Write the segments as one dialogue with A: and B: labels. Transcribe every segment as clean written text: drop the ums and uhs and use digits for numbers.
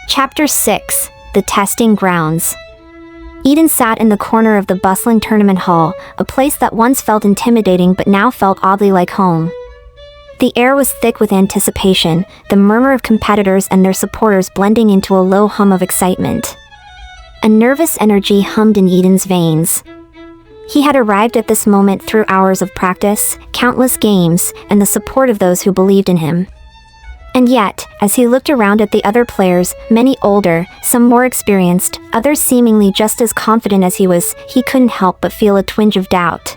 A: Chapter 6: The Testing Grounds. Eden sat in the corner of the bustling tournament hall, a place that once felt intimidating but now felt oddly like home. The air was thick with anticipation, the murmur of competitors and their supporters blending into a low hum of excitement. A nervous energy hummed in Eden's veins. He had arrived at this moment through hours of practice, countless games, and the support of those who believed in him. And yet, as he looked around at the other players, many older, some more experienced, others seemingly just as confident as he was, he couldn't help but feel a twinge of doubt.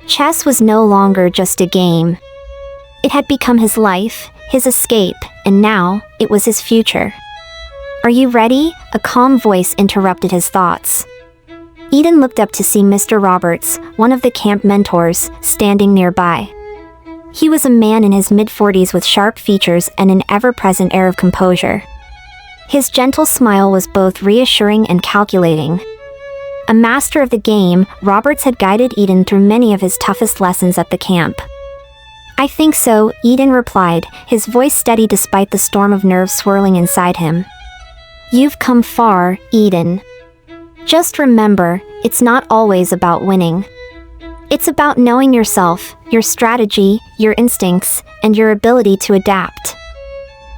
A: Chess was no longer just a game. It had become his life, his escape, and now, it was his future. "Are you ready?" A calm voice interrupted his thoughts. Eden looked up to see Mr. Roberts, one of the camp mentors, standing nearby. He was a man in his mid-40s with sharp features and an ever-present air of composure. His gentle smile was both reassuring and calculating. A master of the game, Roberts had guided Eden through many of his toughest lessons at the camp. "I think so," Eden replied, his voice steady despite the storm of nerves swirling inside him. "You've come far, Eden. Just remember, it's not always about winning. It's about knowing yourself, your strategy, your instincts, and your ability to adapt."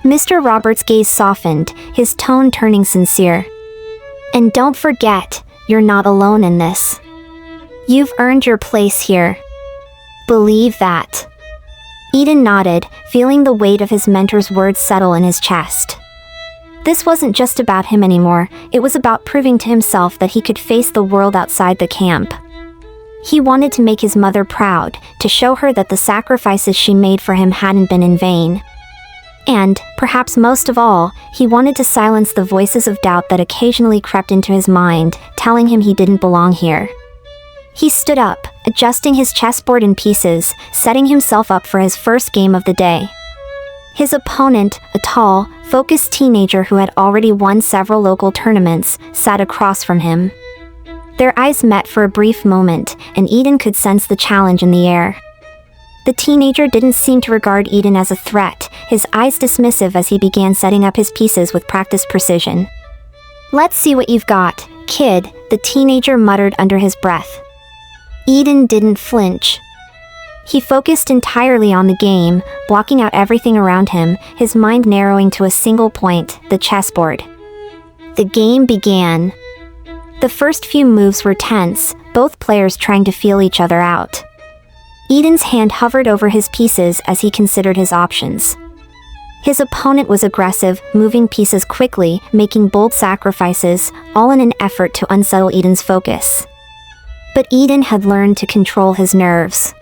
A: Mr. Roberts' gaze softened, his tone turning sincere. "And don't forget, you're not alone in this. You've earned your place here. Believe that." Eden nodded, feeling the weight of his mentor's words settle in his chest. This wasn't just about him anymore, it was about proving to himself that he could face the world outside the camp. He wanted to make his mother proud, to show her that the sacrifices she made for him hadn't been in vain. And, perhaps most of all, he wanted to silence the voices of doubt that occasionally crept into his mind, telling him he didn't belong here. He stood up, adjusting his chessboard in pieces, setting himself up for his first game of the day. His opponent, a tall, focused teenager who had already won several local tournaments, sat across from him. Their eyes met for a brief moment, and Eden could sense the challenge in the air. The teenager didn't seem to regard Eden as a threat, his eyes dismissive as he began setting up his pieces with practiced precision. "Let's see what you've got, kid," the teenager muttered under his breath. Eden didn't flinch. He focused entirely on the game, blocking out everything around him, his mind narrowing to a single point, the chessboard. The game began. The first few moves were tense, both players trying to feel each other out. Eden's hand hovered over his pieces as he considered his options. His opponent was aggressive, moving pieces quickly, making bold sacrifices, all in an effort to unsettle Eden's focus. But Eden had learned to control his nerves.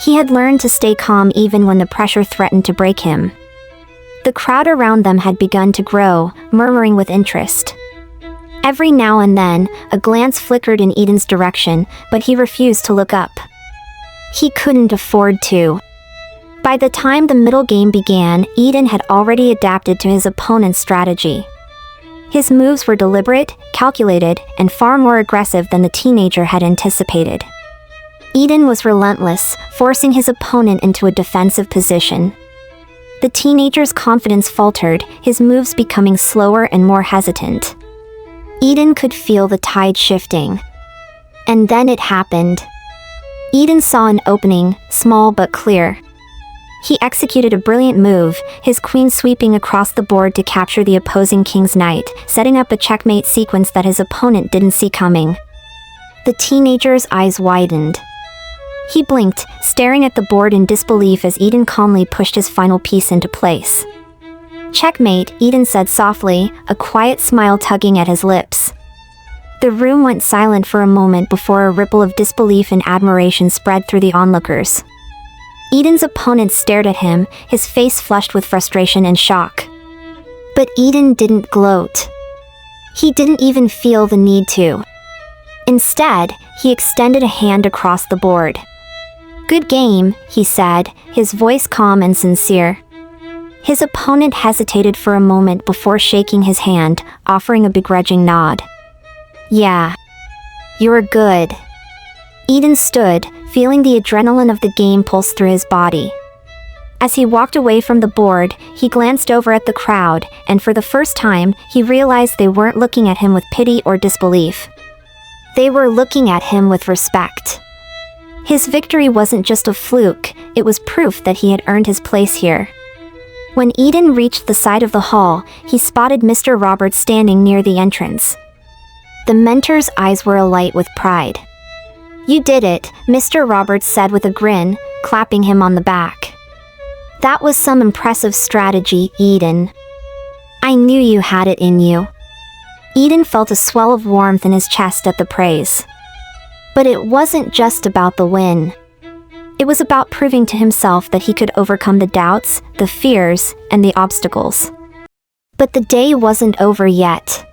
A: He had learned to stay calm even when the pressure threatened to break him. The crowd around them had begun to grow, murmuring with interest. Every now and then, a glance flickered in Eden's direction, but he refused to look up. He couldn't afford to. By the time the middle game began, Eden had already adapted to his opponent's strategy. His moves were deliberate, calculated, and far more aggressive than the teenager had anticipated. Eden was relentless, forcing his opponent into a defensive position. The teenager's confidence faltered, his moves becoming slower and more hesitant. Eden could feel the tide shifting. And then it happened. Eden saw an opening, small but clear. He executed a brilliant move, his queen sweeping across the board to capture the opposing king's knight, setting up a checkmate sequence that his opponent didn't see coming. The teenager's eyes widened. He blinked, staring at the board in disbelief as Eden calmly pushed his final piece into place. "Checkmate," Eden said softly, a quiet smile tugging at his lips. The room went silent for a moment before a ripple of disbelief and admiration spread through the onlookers. Eden's opponent stared at him, his face flushed with frustration and shock. But Eden didn't gloat. He didn't even feel the need to. Instead, he extended a hand across the board. "Good game," he said, his voice calm and sincere. His opponent hesitated for a moment before shaking his hand, offering a begrudging nod. "Yeah. You're good." Eden stood, feeling the adrenaline of the game pulse through his body. As he walked away from the board, he glanced over at the crowd, and for the first time, he realized they weren't looking at him with pity or disbelief. They were looking at him with respect. His victory wasn't just a fluke, it was proof that he had earned his place here. When Eden reached the side of the hall, he spotted Mr. Roberts standing near the entrance. The mentor's eyes were alight with pride. "You did it," Mr. Roberts said with a grin, clapping him on the back. "That was some impressive strategy, Eden. I knew you had it in you." Eden felt a swell of warmth in his chest at the praise. But it wasn't just about the win. It was about proving to himself that he could overcome the doubts, the fears, and the obstacles. But the day wasn't over yet.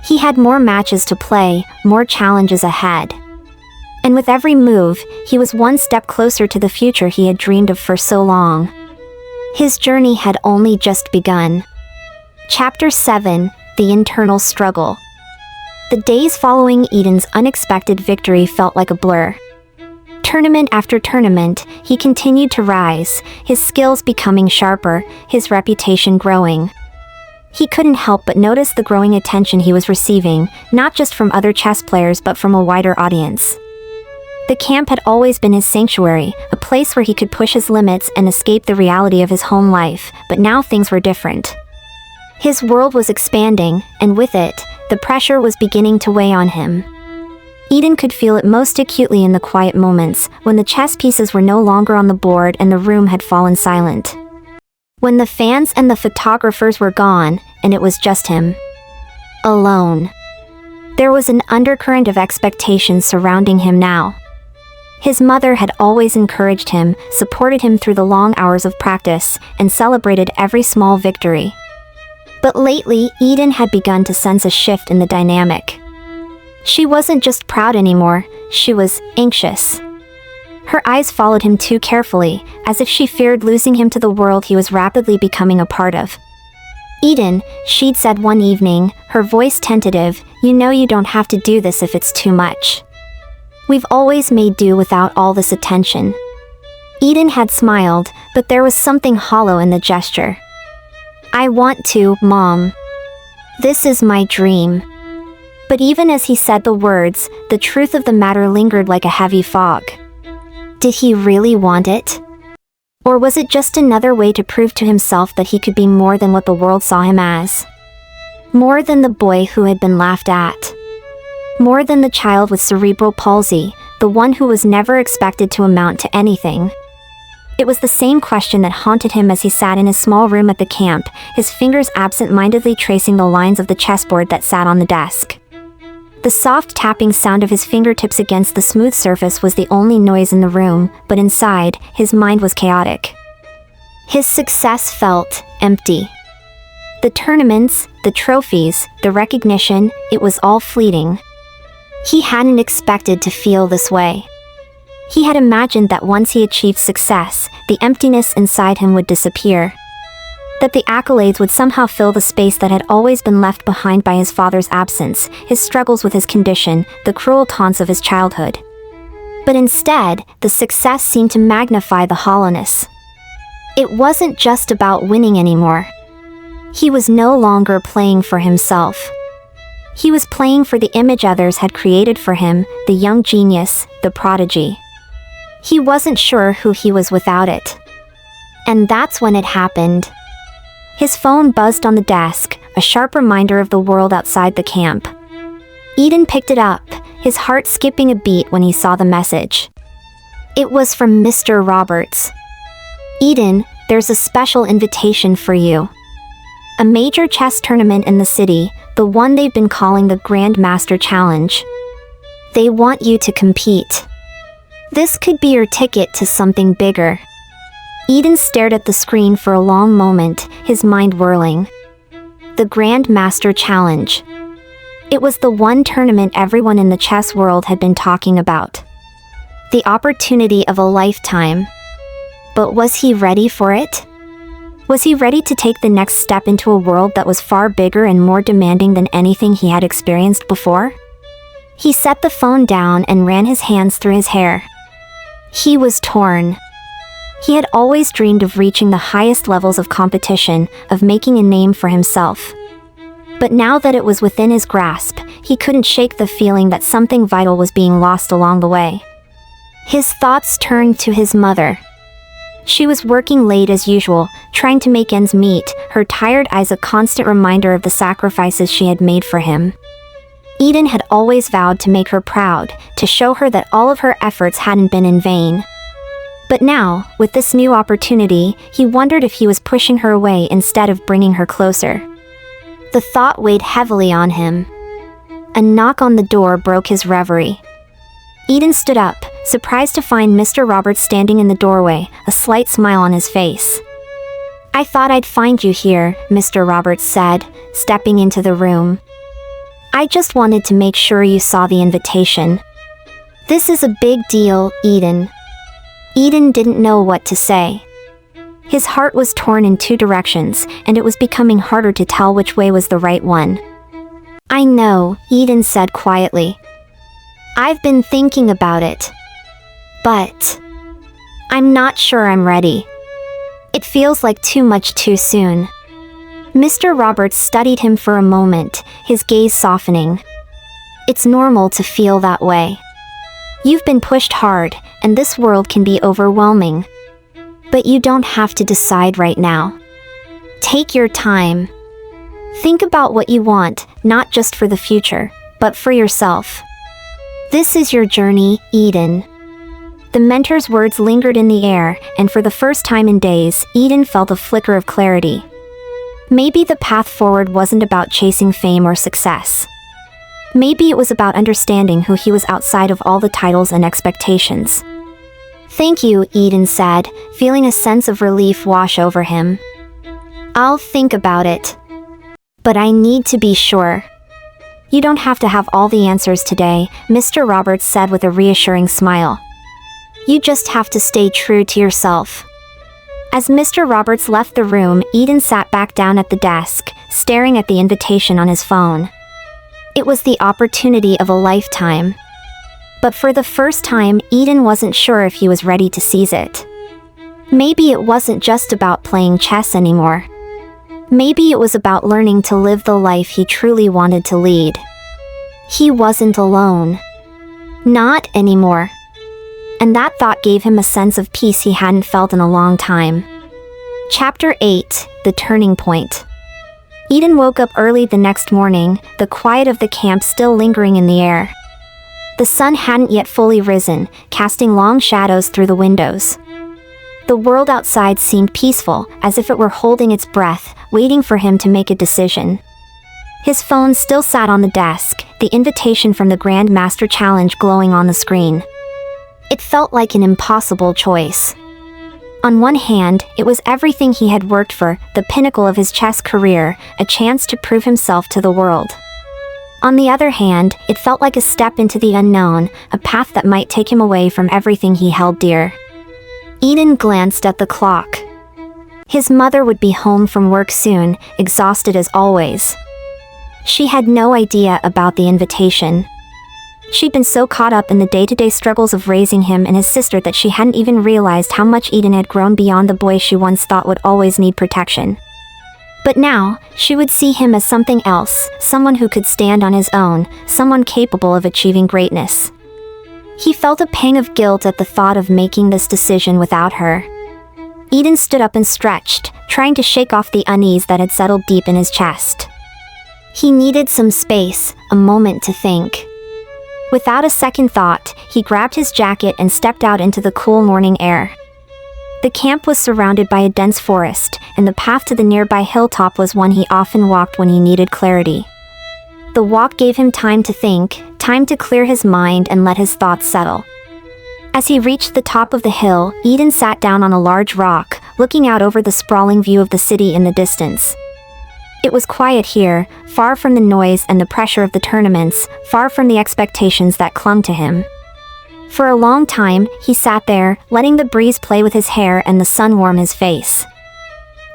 A: He had more matches to play, more challenges ahead. And with every move, he was one step closer to the future he had dreamed of for so long. His journey had only just begun. Chapter 7: The Internal Struggle. The days following Eden's unexpected victory felt like a blur. Tournament after tournament, he continued to rise, his skills becoming sharper, his reputation growing. He couldn't help but notice the growing attention he was receiving, not just from other chess players but from a wider audience. The camp had always been his sanctuary, a place where he could push his limits and escape the reality of his home life, but now things were different. His world was expanding, and with it, the pressure was beginning to weigh on him. Eden could feel it most acutely in the quiet moments, when the chess pieces were no longer on the board and the room had fallen silent. When the fans and the photographers were gone, and it was just him. Alone. There was an undercurrent of expectation surrounding him now. His mother had always encouraged him, supported him through the long hours of practice, and celebrated every small victory. But lately, Eden had begun to sense a shift in the dynamic. She wasn't just proud anymore, she was anxious. Her eyes followed him too carefully, as if she feared losing him to the world he was rapidly becoming a part of. "Eden," she'd said one evening, her voice tentative, "you know you don't have to do this if it's too much. We've always made do without all this attention." Eden had smiled, but there was something hollow in the gesture. "I want to, Mom. This is my dream." But even as he said the words, the truth of the matter lingered like a heavy fog. Did he really want it? Or was it just another way to prove to himself that he could be more than what the world saw him as? More than the boy who had been laughed at. More than the child with cerebral palsy, the one who was never expected to amount to anything. It was the same question that haunted him as he sat in his small room at the camp, his fingers absent-mindedly tracing the lines of the chessboard that sat on the desk. The soft tapping sound of his fingertips against the smooth surface was the only noise in the room, but inside, his mind was chaotic. His success felt empty. The tournaments, the trophies, the recognition, it was all fleeting. He hadn't expected to feel this way. He had imagined that once he achieved success, the emptiness inside him would disappear. That the accolades would somehow fill the space that had always been left behind by his father's absence, his struggles with his condition, the cruel taunts of his childhood. But instead, the success seemed to magnify the hollowness. It wasn't just about winning anymore. He was no longer playing for himself. He was playing for the image others had created for him, the young genius, the prodigy. He wasn't sure who he was without it. And that's when it happened. His phone buzzed on the desk, a sharp reminder of the world outside the camp. Eden picked it up, his heart skipping a beat when he saw the message. It was from Mr. Roberts. "Eden, there's a special invitation for you. A major chess tournament in the city, the one they've been calling the Grand Master Challenge. They want you to compete. This could be your ticket to something bigger." Eden stared at the screen for a long moment, his mind whirling. The Grand Master Challenge. It was the one tournament everyone in the chess world had been talking about. The opportunity of a lifetime. But was he ready for it? Was he ready to take the next step into a world that was far bigger and more demanding than anything he had experienced before? He set the phone down and ran his hands through his hair. He was torn. He had always dreamed of reaching the highest levels of competition, of making a name for himself. But now that it was within his grasp, he couldn't shake the feeling that something vital was being lost along the way. His thoughts turned to his mother. She was working late as usual, trying to make ends meet, her tired eyes a constant reminder of the sacrifices she had made for him. Eden had always vowed to make her proud, to show her that all of her efforts hadn't been in vain. But now, with this new opportunity, he wondered if he was pushing her away instead of bringing her closer. The thought weighed heavily on him. A knock on the door broke his reverie. Eden stood up, surprised to find Mr. Roberts standing in the doorway, a slight smile on his face. "I thought I'd find you here," Mr. Roberts said, stepping into the room. "I just wanted to make sure you saw the invitation." "This is a big deal, Eden." Eden didn't know what to say. His heart was torn in two directions, and it was becoming harder to tell which way was the right one. "I know," Eden said quietly. "I've been thinking about it. But I'm not sure I'm ready. It feels like too much too soon." Mr. Roberts studied him for a moment, his gaze softening. "It's normal to feel that way. You've been pushed hard, and this world can be overwhelming. But you don't have to decide right now. Take your time. Think about what you want, not just for the future, but for yourself. This is your journey, Eden." The mentor's words lingered in the air, and for the first time in days, Eden felt a flicker of clarity. Maybe the path forward wasn't about chasing fame or success. Maybe it was about understanding who he was outside of all the titles and expectations. "Thank you," Eden said, feeling a sense of relief wash over him. "I'll think about it. But I need to be sure." "You don't have to have all the answers today," Mr. Roberts said with a reassuring smile. "You just have to stay true to yourself." As Mr. Roberts left the room, Eden sat back down at the desk, staring at the invitation on his phone. It was the opportunity of a lifetime. But for the first time, Eden wasn't sure if he was ready to seize it. Maybe it wasn't just about playing chess anymore. Maybe it was about learning to live the life he truly wanted to lead. He wasn't alone. Not anymore. And that thought gave him a sense of peace he hadn't felt in a long time. Chapter 8: The Turning Point. Eden woke up early the next morning, the quiet of the camp still lingering in the air. The sun hadn't yet fully risen, casting long shadows through the windows. The world outside seemed peaceful, as if it were holding its breath, waiting for him to make a decision. His phone still sat on the desk, the invitation from the Grand Master Challenge glowing on the screen. It felt like an impossible choice. On one hand, it was everything he had worked for, the pinnacle of his chess career, a chance to prove himself to the world. On the other hand, it felt like a step into the unknown, a path that might take him away from everything he held dear. Eden glanced at the clock. His mother would be home from work soon, exhausted as always. She had no idea about the invitation. She'd been so caught up in the day-to-day struggles of raising him and his sister that she hadn't even realized how much Eden had grown beyond the boy she once thought would always need protection. But now, she would see him as something else, someone who could stand on his own, someone capable of achieving greatness. He felt a pang of guilt at the thought of making this decision without her. Eden stood up and stretched, trying to shake off the unease that had settled deep in his chest. He needed some space, a moment to think. Without a second thought, he grabbed his jacket and stepped out into the cool morning air. The camp was surrounded by a dense forest, and the path to the nearby hilltop was one he often walked when he needed clarity. The walk gave him time to think, time to clear his mind and let his thoughts settle. As he reached the top of the hill, Eden sat down on a large rock, looking out over the sprawling view of the city in the distance. It was quiet here, far from the noise and the pressure of the tournaments, far from the expectations that clung to him. For a long time, he sat there, letting the breeze play with his hair and the sun warm his face.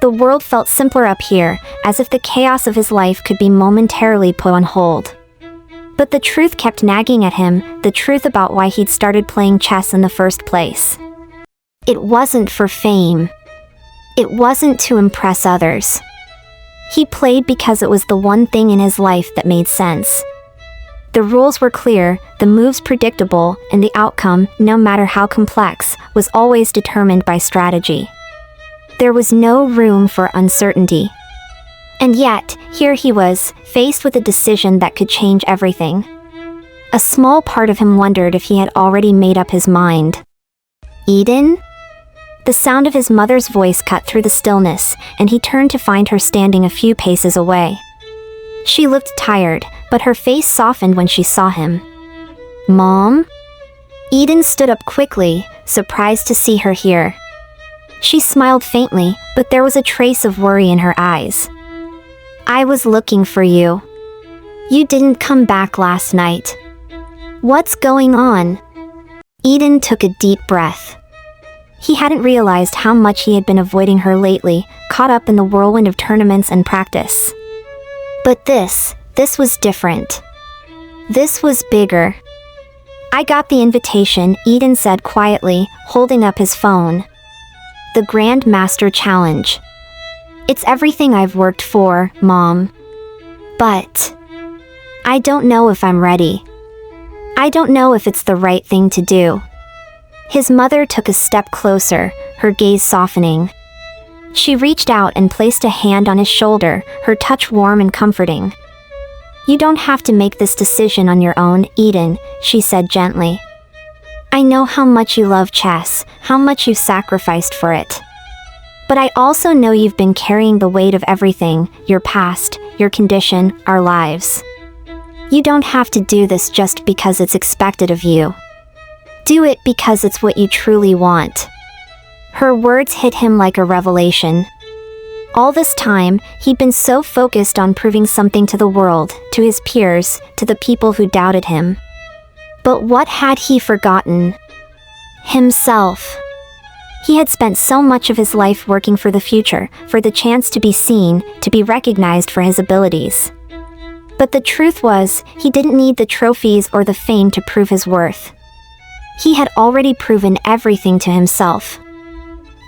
A: The world felt simpler up here, as if the chaos of his life could be momentarily put on hold. But the truth kept nagging at him, the truth about why he'd started playing chess in the first place. It wasn't for fame. It wasn't to impress others. He played because it was the one thing in his life that made sense. The rules were clear, the moves predictable, and the outcome, no matter how complex, was always determined by strategy. There was no room for uncertainty. And yet, here he was, faced with a decision that could change everything. A small part of him wondered if he had already made up his mind. Eden? The sound of his mother's voice cut through the stillness, and he turned to find her standing a few paces away. She looked tired, but her face softened when she saw him. Mom? Eden stood up quickly, surprised to see her here. She smiled faintly, but there was a trace of worry in her eyes. I was looking for you. You didn't come back last night. What's going on? Eden took a deep breath. He hadn't realized how much he had been avoiding her lately, caught up in the whirlwind of tournaments and practice. But this was different. This was bigger. I got the invitation, Eden said quietly, holding up his phone. The Grand Master Challenge. It's everything I've worked for, Mom. But I don't know if I'm ready. I don't know if it's the right thing to do. His mother took a step closer, her gaze softening. She reached out and placed a hand on his shoulder, her touch warm and comforting. You don't have to make this decision on your own, Eden, she said gently. I know how much you love chess, how much you've sacrificed for it. But I also know you've been carrying the weight of everything, your past, your condition, our lives. You don't have to do this just because it's expected of you. Do it because it's what you truly want. Her words hit him like a revelation. All this time, he'd been so focused on proving something to the world, to his peers, to the people who doubted him. But what had he forgotten? Himself. He had spent so much of his life working for the future, for the chance to be seen, to be recognized for his abilities. But the truth was, he didn't need the trophies or the fame to prove his worth. He had already proven everything to himself.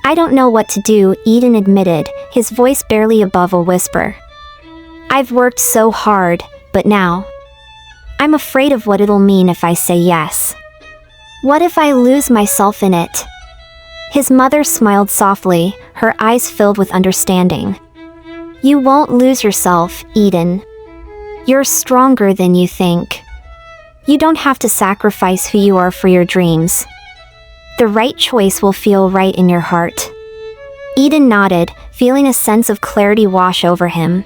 A: I don't know what to do, Eden admitted, his voice barely above a whisper. I've worked so hard, but now I'm afraid of what it'll mean if I say yes. What if I lose myself in it? His mother smiled softly, her eyes filled with understanding. You won't lose yourself, Eden. You're stronger than you think. You don't have to sacrifice who you are for your dreams. The right choice will feel right in your heart. Eden nodded, feeling a sense of clarity wash over him.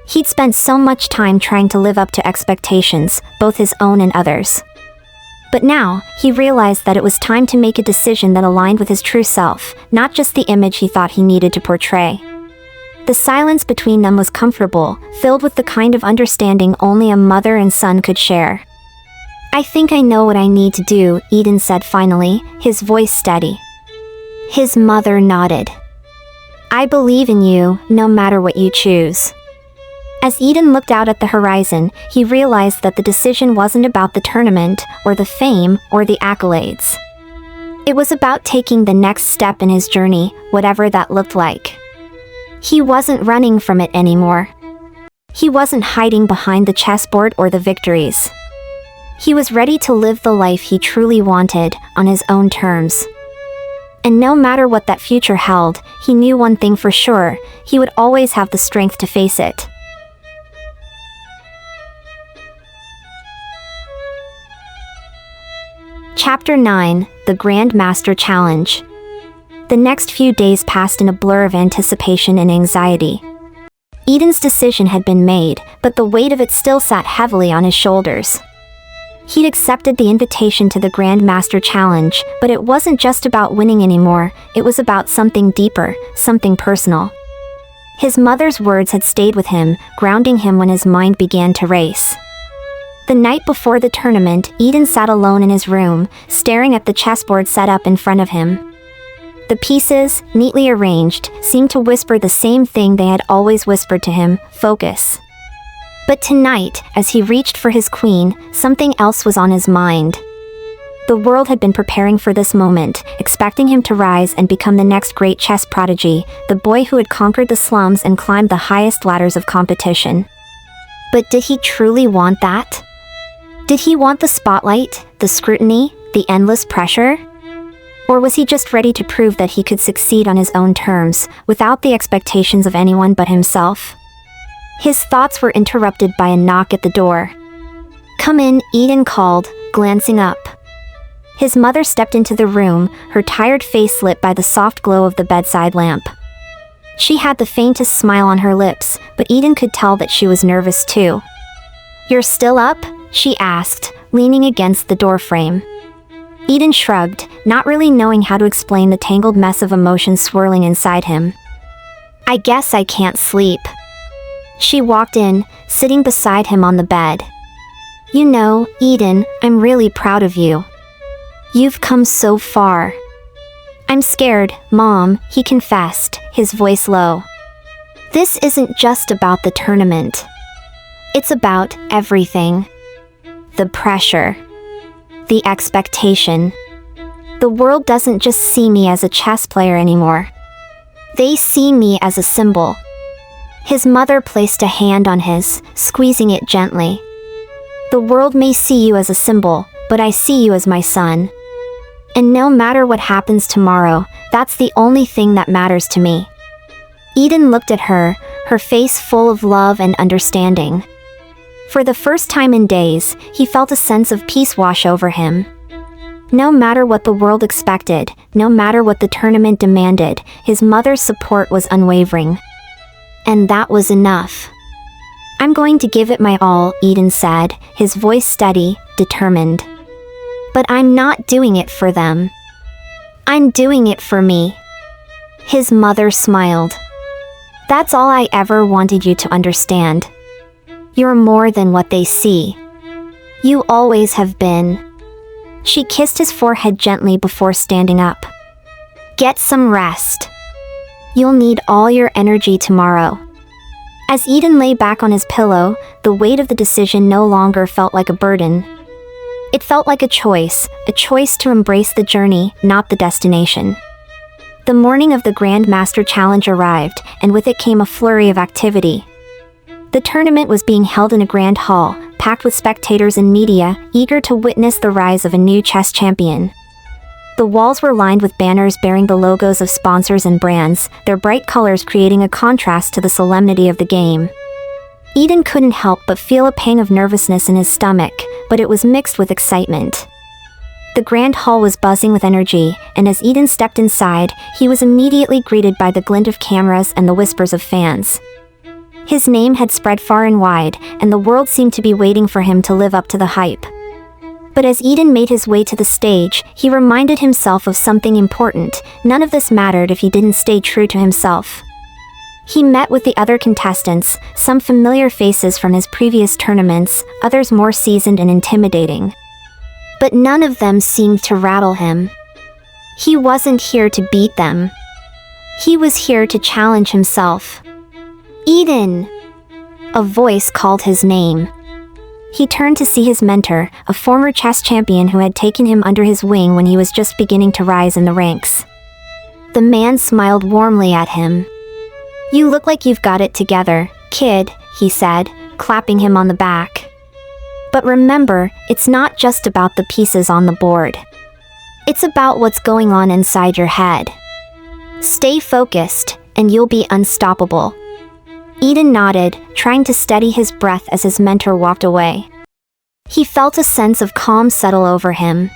A: He'd spent so much time trying to live up to expectations, both his own and others. But now, he realized that it was time to make a decision that aligned with his true self, not just the image he thought he needed to portray. The silence between them was comfortable, filled with the kind of understanding only a mother and son could share. I think I know what I need to do, Eden said finally, his voice steady. His mother nodded. I believe in you, no matter what you choose. As Eden looked out at the horizon, he realized that the decision wasn't about the tournament, or the fame, or the accolades. It was about taking the next step in his journey, whatever that looked like. He wasn't running from it anymore. He wasn't hiding behind the chessboard or the victories. He was ready to live the life he truly wanted, on his own terms. And no matter what that future held, he knew one thing for sure, he would always have the strength to face it. Chapter 9, The Grand Master Challenge. The next few days passed in a blur of anticipation and anxiety. Eden's decision had been made, but the weight of it still sat heavily on his shoulders. He'd accepted the invitation to the Grand Master Challenge, but it wasn't just about winning anymore, it was about something deeper, something personal. His mother's words had stayed with him, grounding him when his mind began to race. The night before the tournament, Eden sat alone in his room, staring at the chessboard set up in front of him. The pieces, neatly arranged, seemed to whisper the same thing they had always whispered to him: focus. But tonight, as he reached for his queen, something else was on his mind. The world had been preparing for this moment, expecting him to rise and become the next great chess prodigy, the boy who had conquered the slums and climbed the highest ladders of competition. But did he truly want that? Did he want the spotlight, the scrutiny, the endless pressure? Or was he just ready to prove that he could succeed on his own terms, without the expectations of anyone but himself? His thoughts were interrupted by a knock at the door. "Come in," Eden called, glancing up. His mother stepped into the room, her tired face lit by the soft glow of the bedside lamp. She had the faintest smile on her lips, but Eden could tell that she was nervous too. "You're still up?" she asked, leaning against the doorframe. Eden shrugged, not really knowing how to explain the tangled mess of emotions swirling inside him. "I guess I can't sleep." She walked in, sitting beside him on the bed. "You know, Eden, I'm really proud of you. You've come so far." "I'm scared, Mom," he confessed, his voice low. "This isn't just about the tournament. It's about everything. The pressure. The expectation. The world doesn't just see me as a chess player anymore. They see me as a symbol." His mother placed a hand on his, squeezing it gently. "The world may see you as a symbol, but I see you as my son. And no matter what happens tomorrow, that's the only thing that matters to me." Eden looked at her, her face full of love and understanding. For the first time in days, he felt a sense of peace wash over him. No matter what the world expected, no matter what the tournament demanded, his mother's support was unwavering. And that was enough. "I'm going to give it my all," Eden said, his voice steady, determined. "But I'm not doing it for them. I'm doing it for me." His mother smiled. "That's all I ever wanted you to understand. You're more than what they see. You always have been." She kissed his forehead gently before standing up. "Get some rest. You'll need all your energy tomorrow." As Eden lay back on his pillow, the weight of the decision no longer felt like a burden. It felt like a choice to embrace the journey, not the destination. The morning of the Grand Master Challenge arrived, and with it came a flurry of activity. The tournament was being held in a grand hall, packed with spectators and media, eager to witness the rise of a new chess champion. The walls were lined with banners bearing the logos of sponsors and brands, their bright colors creating a contrast to the solemnity of the game. Eden couldn't help but feel a pang of nervousness in his stomach, but it was mixed with excitement. The grand hall was buzzing with energy, and as Eden stepped inside, he was immediately greeted by the glint of cameras and the whispers of fans. His name had spread far and wide, and the world seemed to be waiting for him to live up to the hype. But as Eden made his way to the stage, he reminded himself of something important. None of this mattered if he didn't stay true to himself. He met with the other contestants, some familiar faces from his previous tournaments, others more seasoned and intimidating. But none of them seemed to rattle him. He wasn't here to beat them. He was here to challenge himself. "Eden!" A voice called his name. He turned to see his mentor, a former chess champion who had taken him under his wing when he was just beginning to rise in the ranks. The man smiled warmly at him. "You look like you've got it together, kid," he said, clapping him on the back. "But remember, it's not just about the pieces on the board. It's about what's going on inside your head. Stay focused, and you'll be unstoppable." Eden nodded, trying to steady his breath as his mentor walked away. He felt a sense of calm settle over him.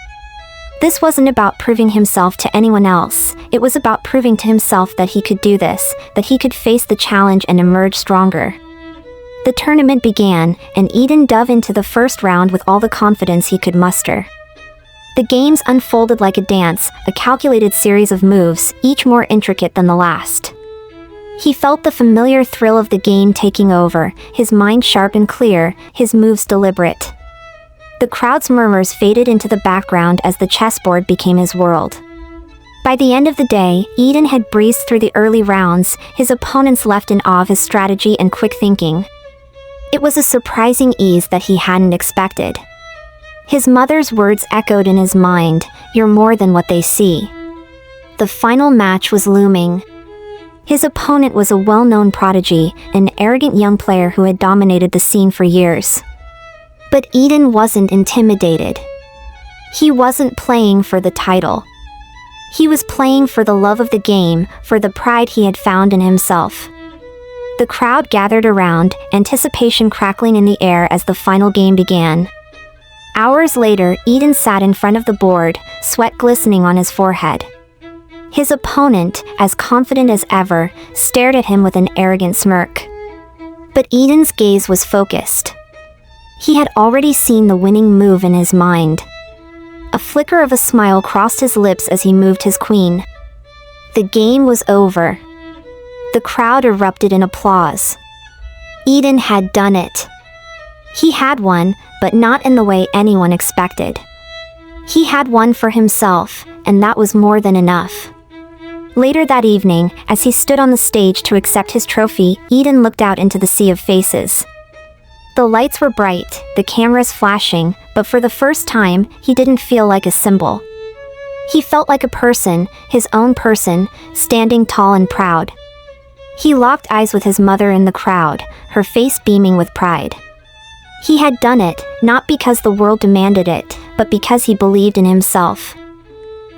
A: This wasn't about proving himself to anyone else, it was about proving to himself that he could do this, that he could face the challenge and emerge stronger. The tournament began, and Eden dove into the first round with all the confidence he could muster. The games unfolded like a dance, a calculated series of moves, each more intricate than the last. He felt the familiar thrill of the game taking over, his mind sharp and clear, his moves deliberate. The crowd's murmurs faded into the background as the chessboard became his world. By the end of the day, Eden had breezed through the early rounds, his opponents left in awe of his strategy and quick thinking. It was a surprising ease that he hadn't expected. His mother's words echoed in his mind, "You're more than what they see." The final match was looming. His opponent was a well-known prodigy, an arrogant young player who had dominated the scene for years. But Eden wasn't intimidated. He wasn't playing for the title. He was playing for the love of the game, for the pride he had found in himself. The crowd gathered around, anticipation crackling in the air as the final game began. Hours later, Eden sat in front of the board, sweat glistening on his forehead. His opponent, as confident as ever, stared at him with an arrogant smirk. But Eden's gaze was focused. He had already seen the winning move in his mind. A flicker of a smile crossed his lips as he moved his queen. The game was over. The crowd erupted in applause. Eden had done it. He had won, but not in the way anyone expected. He had won for himself, and that was more than enough. Later that evening, as he stood on the stage to accept his trophy, Eden looked out into the sea of faces. The lights were bright, the cameras flashing, but for the first time, he didn't feel like a symbol. He felt like a person, his own person, standing tall and proud. He locked eyes with his mother in the crowd, her face beaming with pride. He had done it, not because the world demanded it, but because he believed in himself.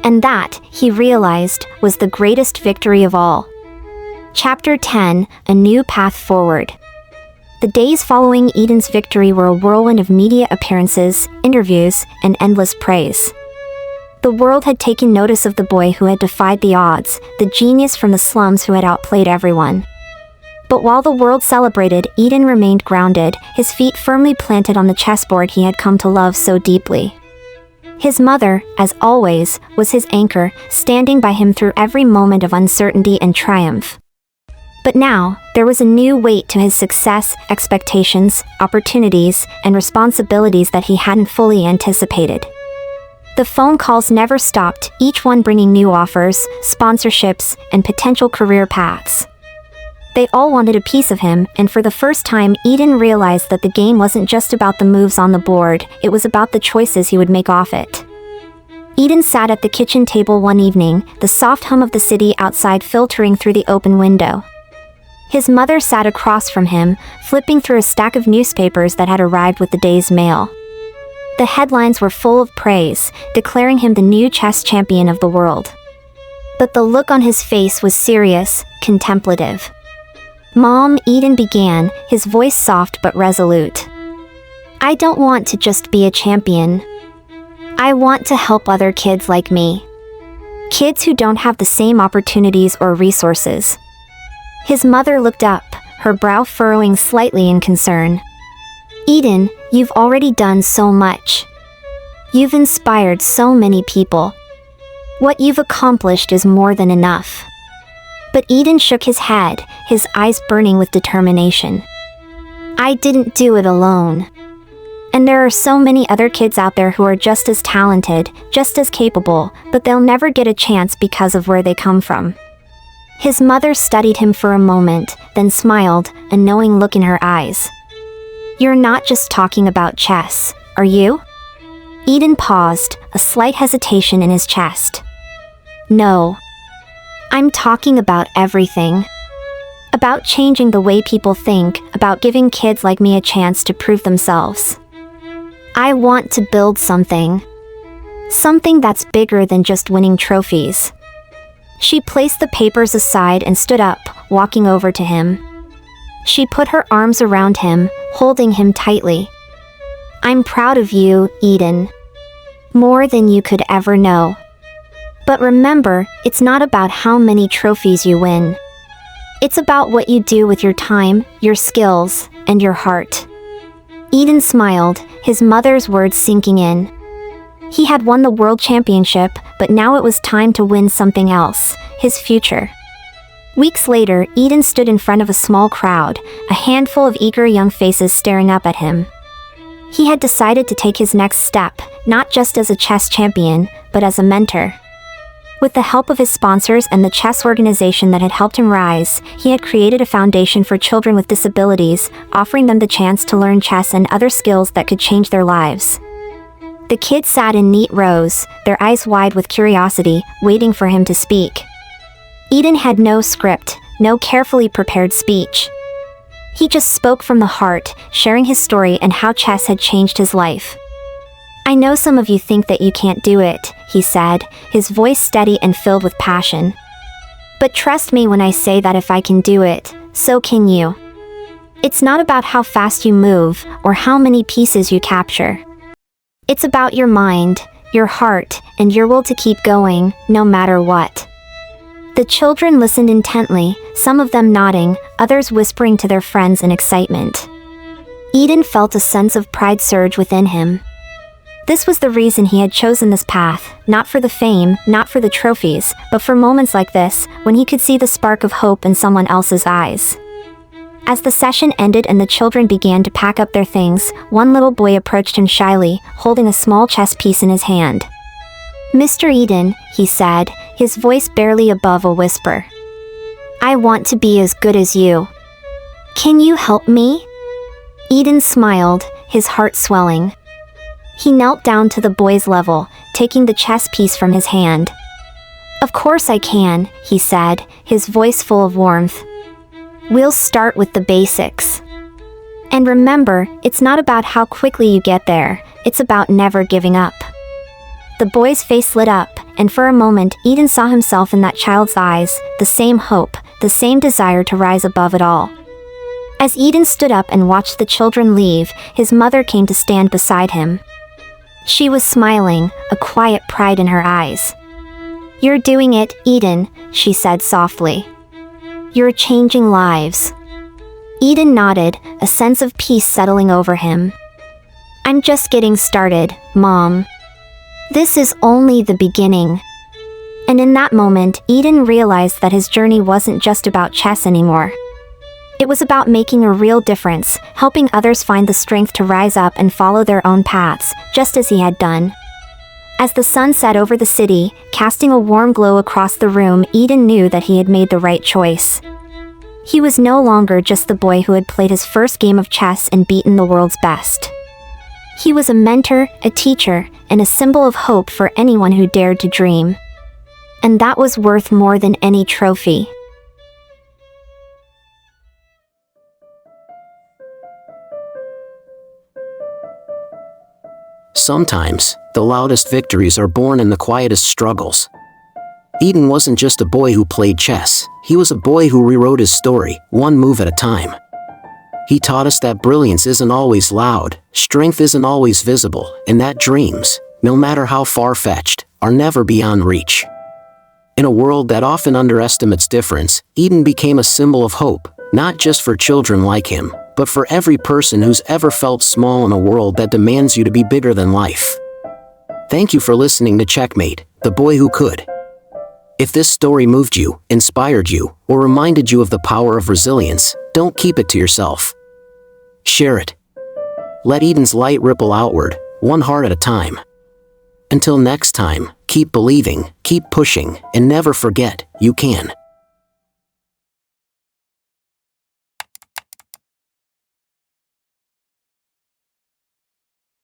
A: And that, he realized, was the greatest victory of all. Chapter 10, A New Path Forward. The days following Eden's victory were a whirlwind of media appearances, interviews, and endless praise. The world had taken notice of the boy who had defied the odds, the genius from the slums who had outplayed everyone. But while the world celebrated, Eden remained grounded, his feet firmly planted on the chessboard he had come to love so deeply. His mother, as always, was his anchor, standing by him through every moment of uncertainty and triumph. But now, there was a new weight to his success, expectations, opportunities, and responsibilities that he hadn't fully anticipated. The phone calls never stopped, each one bringing new offers, sponsorships, and potential career paths. They all wanted a piece of him, and for the first time, Eden realized that the game wasn't just about the moves on the board, it was about the choices he would make off it. Eden sat at the kitchen table one evening, the soft hum of the city outside filtering through the open window. His mother sat across from him, flipping through a stack of newspapers that had arrived with the day's mail. The headlines were full of praise, declaring him the new chess champion of the world. But the look on his face was serious, contemplative. "Mom," Eden began, his voice soft but resolute. "I don't want to just be a champion. I want to help other kids like me. Kids who don't have the same opportunities or resources." His mother looked up, her brow furrowing slightly in concern. "Eden, you've already done so much. You've inspired so many people. What you've accomplished is more than enough." But Eden shook his head, his eyes burning with determination. "I didn't do it alone. And there are so many other kids out there who are just as talented, just as capable, but they'll never get a chance because of where they come from." His mother studied him for a moment, then smiled, a knowing look in her eyes. "You're not just talking about chess, are you?" Eden paused, a slight hesitation in his chest. "No. I'm talking about everything. About changing the way people think, about giving kids like me a chance to prove themselves. I want to build something. Something that's bigger than just winning trophies." She placed the papers aside and stood up, walking over to him. She put her arms around him, holding him tightly. "I'm proud of you, Eden. More than you could ever know. But remember, it's not about how many trophies you win. It's about what you do with your time, your skills, and your heart." Eden smiled, his mother's words sinking in. He had won the world championship, but now it was time to win something else, his future. Weeks later, Eden stood in front of a small crowd, a handful of eager young faces staring up at him. He had decided to take his next step, not just as a chess champion, but as a mentor. With the help of his sponsors and the chess organization that had helped him rise, he had created a foundation for children with disabilities, offering them the chance to learn chess and other skills that could change their lives. The kids sat in neat rows, their eyes wide with curiosity, waiting for him to speak. Eden had no script, no carefully prepared speech. He just spoke from the heart, sharing his story and how chess had changed his life. "I know some of you think that you can't do it," he said, his voice steady and filled with passion. "But trust me when I say that if I can do it, so can you. It's not about how fast you move, or how many pieces you capture. It's about your mind, your heart, and your will to keep going, no matter what." The children listened intently, some of them nodding, others whispering to their friends in excitement. Eden felt a sense of pride surge within him. This was the reason he had chosen this path, not for the fame, not for the trophies, but for moments like this, when he could see the spark of hope in someone else's eyes. As the session ended and the children began to pack up their things, one little boy approached him shyly, holding a small chess piece in his hand. "Mr. Eden," he said, his voice barely above a whisper. "I want to be as good as you. Can you help me?" Eden smiled, his heart swelling. He knelt down to the boy's level, taking the chess piece from his hand. "Of course I can," he said, his voice full of warmth. "We'll start with the basics. And remember, it's not about how quickly you get there, it's about never giving up." The boy's face lit up, and for a moment Eden saw himself in that child's eyes, the same hope, the same desire to rise above it all. As Eden stood up and watched the children leave, his mother came to stand beside him. She was smiling, a quiet pride in her eyes. "You're doing it, Eden," she said softly. "You're changing lives." Eden nodded, a sense of peace settling over him. "I'm just getting started, Mom. This is only the beginning." And in that moment, Eden realized that his journey wasn't just about chess anymore. It was about making a real difference, helping others find the strength to rise up and follow their own paths, just as he had done. As the sun set over the city, casting a warm glow across the room, Eden knew that he had made the right choice. He was no longer just the boy who had played his first game of chess and beaten the world's best. He was a mentor, a teacher, and a symbol of hope for anyone who dared to dream. And that was worth more than any trophy.
B: Sometimes, the loudest victories are born in the quietest struggles. Eden wasn't just a boy who played chess, he was a boy who rewrote his story, one move at a time. He taught us that brilliance isn't always loud, strength isn't always visible, and that dreams, no matter how far-fetched, are never beyond reach. In a world that often underestimates difference, Eden became a symbol of hope, not just for children like him, but for every person who's ever felt small in a world that demands you to be bigger than life. Thank you for listening to Checkmate, the boy who could. If this story moved you, inspired you, or reminded you of the power of resilience, don't keep it to yourself. Share it. Let Eden's light ripple outward, one heart at a time. Until next time, keep believing, keep pushing, and never forget, you can.